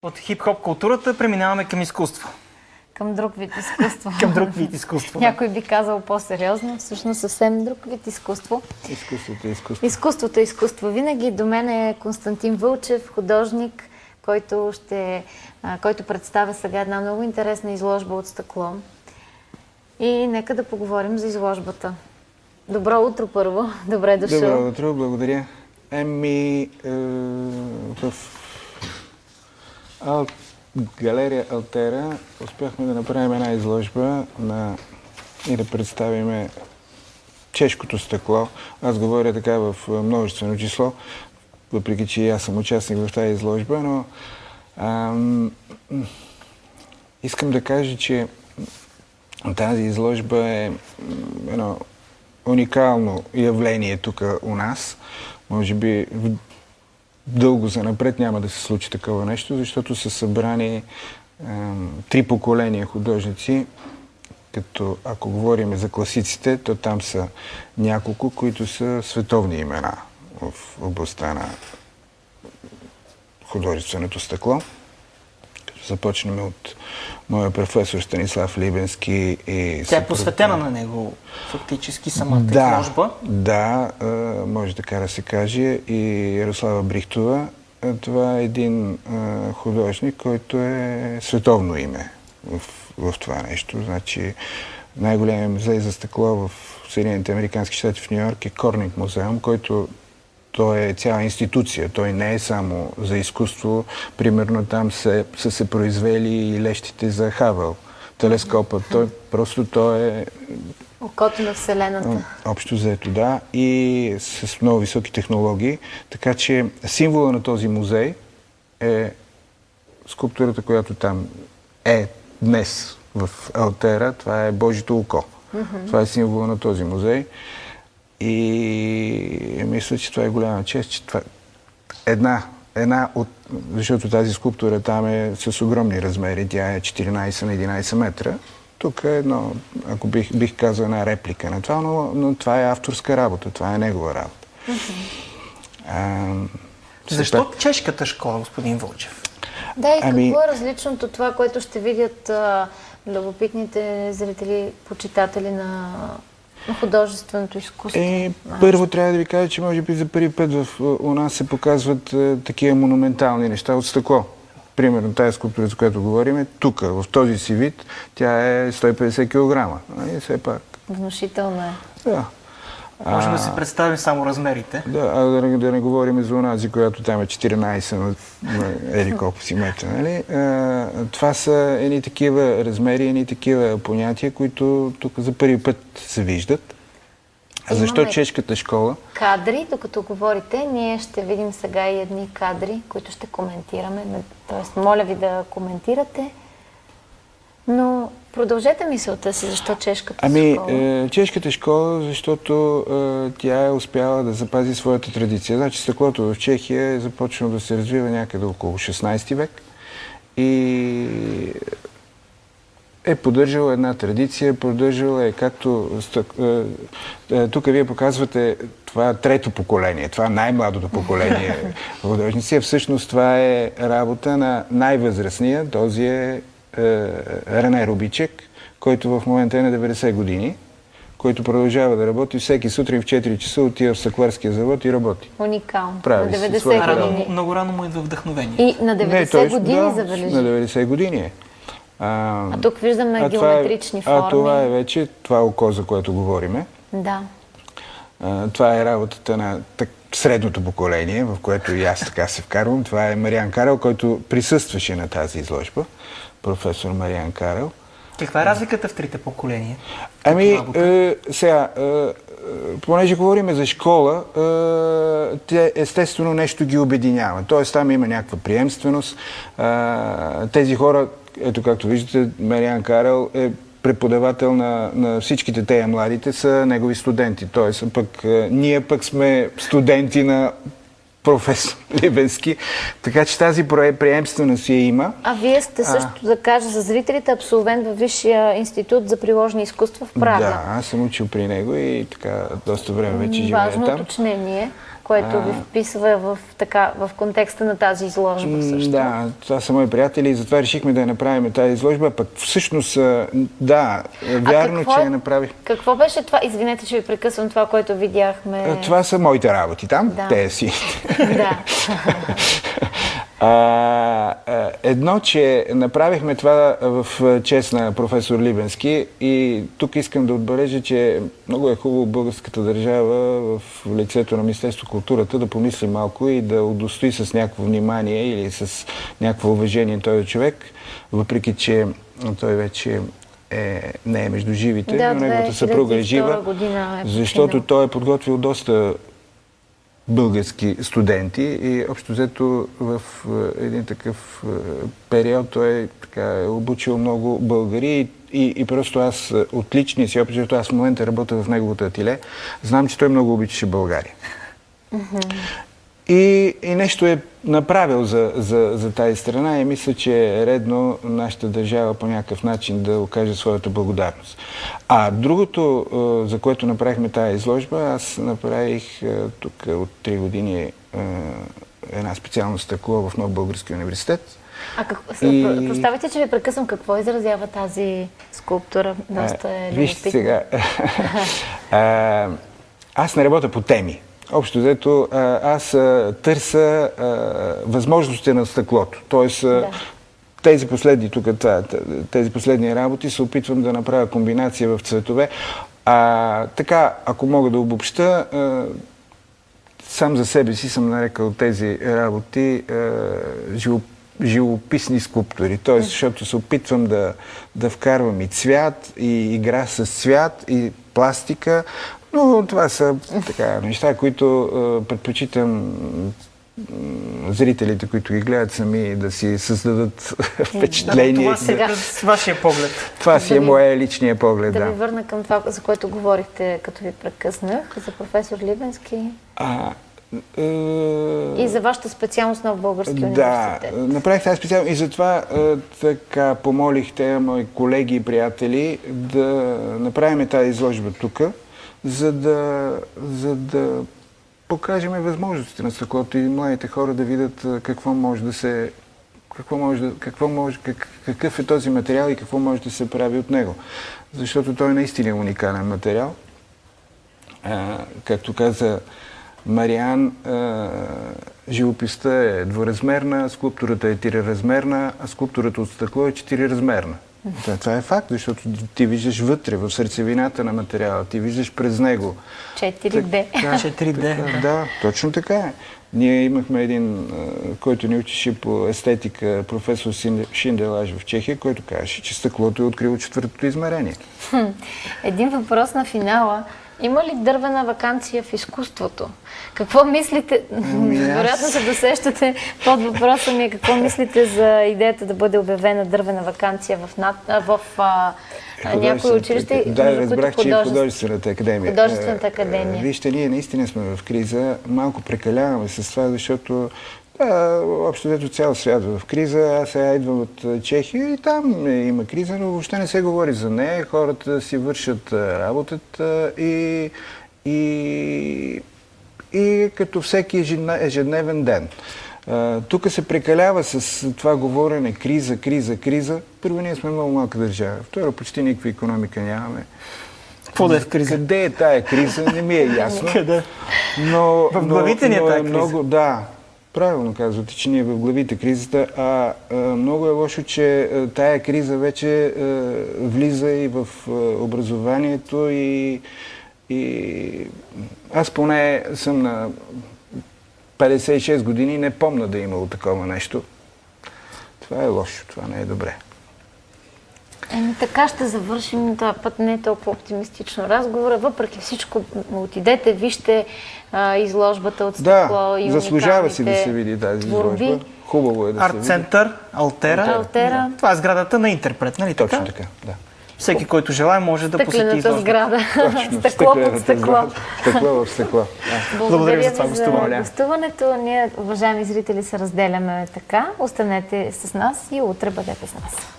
От хип-хоп културата преминаваме към изкуство. Към друг вид изкуство. Към друг вид изкуство. Някой би казал по-сериозно, всъщност съвсем друг вид изкуство. Изкуството е изкуство. Изкуството е изкуство. Винаги до мен е Константин Вълчев, художник, който представя сега една много интересна изложба от стъкло. И нека да поговорим за изложбата. Добро утро първо. Добре дошъл. Добро утро, благодаря. В галерия Алтера успяхме да направим една изложба и да представим чешкото стъкло. Аз говоря така в множествено число, въпреки че и аз съм участник в тази изложба, но искам да кажа, че тази изложба е едно уникално явление тук у нас. Може би дълго занапред няма да се случи такова нещо, защото са събрани 3 поколения художници, като ако говорим за класиците, то там са няколко, които са световни имена в областта на художественото стъкло. Започнем от моя професор Станислав Либенски. Тя е посветена на него, фактически самата изложба. Да, може така да се каже. И Ярослава Брихтова. Това е един художник, който е световно име в това нещо. Значи най-големият музей за стъкло в Съединените американски щати в Нью-Йорк е Корнинг музеум, който той е цяла институция. Той не е само за изкуство. Примерно там са се произвели и лещите за Хабъл. Телескопът. Той е окото на Вселената. Общо взето, да. И с много високи технологии. Така че символа на този музей е скулптурата, която там е днес в Алтера. Това е Божието око. Това е символа на този музей. И мисля, че това е голяма чест, че това защото тази скулптура там е с огромни размери, тя е 14 на 11 метра. Тук е едно, ако бих казал, една реплика на това, но това е авторска работа, това е негова работа. Защо чешката школа, господин Вълчев? Да, и какво е различното това, което ще видят любопитните зрители, почитатели на художественото изкуство? Първо трябва да ви кажа, че може би за първи път у нас се показват такива монументални неща от стъкло. Примерно тази скулптура, за която говорим, е тук, в този си вид, тя е 150 кг. Все пак. Внушително е. Да. Можем да си представим само размерите. Да не говорим за онази, която там е 14 на еди колко си метра. Нали? Това са едни такива размери, едни такива понятия, които тук за първи път се виждат. А защо чешката школа? Кадри, докато говорите, ние ще видим сега и едни кадри, които ще коментираме. Тоест, моля ви да коментирате. Но продължете мисълта си, защо чешката школа? Чешката школа, защото тя е успяла да запази своята традиция. Значи стъклото в Чехия е започнало да се развива някъде около 16 век и е поддържала една традиция, поддържала е както... Тук вие показвате това трето поколение, това най-младото поколение художници. Всъщност това е работа на най-възрастния, този е Рене Рубичек, който в момента е на 90 години, който продължава да работи всеки сутрин в 4 часа, отива в стъкларския завод и работи. Уникално. Прави на 90 години. Много рано му идва вдъхновение. И на 90 години забележи. На 90 години е. А тук виждаме геометрични форми. Това е вече това око, за което говориме. Да. Това е работата на средното поколение, в което и аз така се вкарвам. Това е Мариан Карел, който присъстваше на тази изложба. Професор Мариан Карел. Каква е разликата в трите поколения? Сега, понеже говорим за школа, естествено нещо ги обединява. Тоест там има някаква приемственост. Тези хора, ето както виждате, Мариан Карел е преподавател на всичките тея младите, са негови студенти. Тоест, ние пък сме студенти на професор Либенски. Така че тази приемственост я има. А вие сте също, да кажа за зрителите, абсолвент във Висшия институт за приложни изкуства в Прага. Да, аз съм учил при него и така доста време вече живея там. Важно уточнение. което ви вписва в контекста на тази изложба също. Да, това са мои приятели и затова решихме да я направим тази изложба. Пък всъщност, да, вярно, че я направих. Какво беше това? Извинете, че ви прекъсвам, това, което видяхме. Това са моите работи там, Да. те си. Да. Едно, че направихме това в чест на професор Либенски и тук искам да отбележа, че много е хубаво българската държава в лицето на Министерство културата да помисли малко и да удостои с някакво внимание или с някакво уважение този човек, въпреки че той вече не е между живите, Да, но неговата съпруга е жива, защото той е подготвил доста български студенти и общо взето в един такъв период той е обучил много българи и просто аз от личния си опит, защото аз в момента работя в неговото ателие, знам, че той много обичаше България. И нещо е направил за тази страна и мисля, че е редно нашата държава по някакъв начин да окаже своята благодарност. А другото, за което направихме тази изложба, аз направих тук от 3 години една специална стъкло в Нов български университет. Представете, че ви прекъсвам, какво изразява тази скулптура? Доста е любопитна. Вижте сега, аз не работя по теми. Общо взето, аз търся възможности на стъклото. Тоест, тези последни работи се опитвам да направя комбинация в цветове. Така, ако мога да обобща, сам за себе си съм нарекал тези работи живописни скулптури. Тоест, защото се опитвам да вкарвам и цвят, и игра с цвят, и пластика. Но това са неща, които предпочитам зрителите, които ги гледат сами, да си създадат впечатление. Това сега с вашия поглед. Това си е моя личния поглед, да. Да ви върна към това, за което говорихте, като ви прекъснах, за професор Либенски. И за вашата специалност на Български университет. Да, направих тази специалност и затова така помолих те, мои колеги и приятели, да направим тази изложба тук, за да покажем възможностите на стъклото и младите хора да видят какъв е този материал и какво може да се прави от него. Защото той е наистина уникален материал. Както каза Мариан, живописта е двуразмерна, скулптурата е триразмерна, а скулптурата от стъкло е четириразмерна. Това е факт, защото ти виждаш вътре, в сърцевината на материала, ти виждаш през него. 4D. 4D. Да, точно така е. Ние имахме един, който ни учеше по естетика, професор Шинделаш в Чехия, който казваше, че стъклото е открило четвъртото измерение. Един въпрос на финала. Има ли дървена ваканция в изкуството? Какво мислите? Вероятно се досещате под въпроса ми. Какво мислите за идеята да бъде обявена дървена ваканция в някои училища? Да, разбрах, че и в Художествената академия. Художествената академия. Вижте, ние наистина сме в криза. Малко прекаляваме с това, защото общо взето цял свят в криза. Аз сега идвам от Чехия и там има криза, но въобще не се говори за нея. Хората си вършат работата и като всеки ежедневен ден. Тук се прекалява с това говорене криза. Първо, ние сме много малка държава. Второ, почти никаква икономика нямаме. Какво да е в криза? Къде е тая криза, не ми е ясно. Къде? Но, в главите ни е тая криза. Много, да, правилно казвате, че ние в главите кризата, много е лошо, че тая криза вече влиза и в образованието и аз поне съм на 56 години и не помня да е имало такова нещо. Това е лошо, това не е добре. Така ще завършим този път не е толкова оптимистично разговора. Въпреки всичко, отидете, вижте изложбата от стъкло и уникалните заслужава си да се види тази изложба. Хубаво е да се види. Арт-център, Алтера. Това е сградата на Интерпрет, нали така? Точно така, да. Всеки, който желая, може да посети изложбата. Сграда. Точно, стъкло под стъкло. Стъкло в стъкло. Благодаря ви за това гостуването. Ние, уважаеми зрители, се разделяме така. Останете с нас и утре бъдете с нас.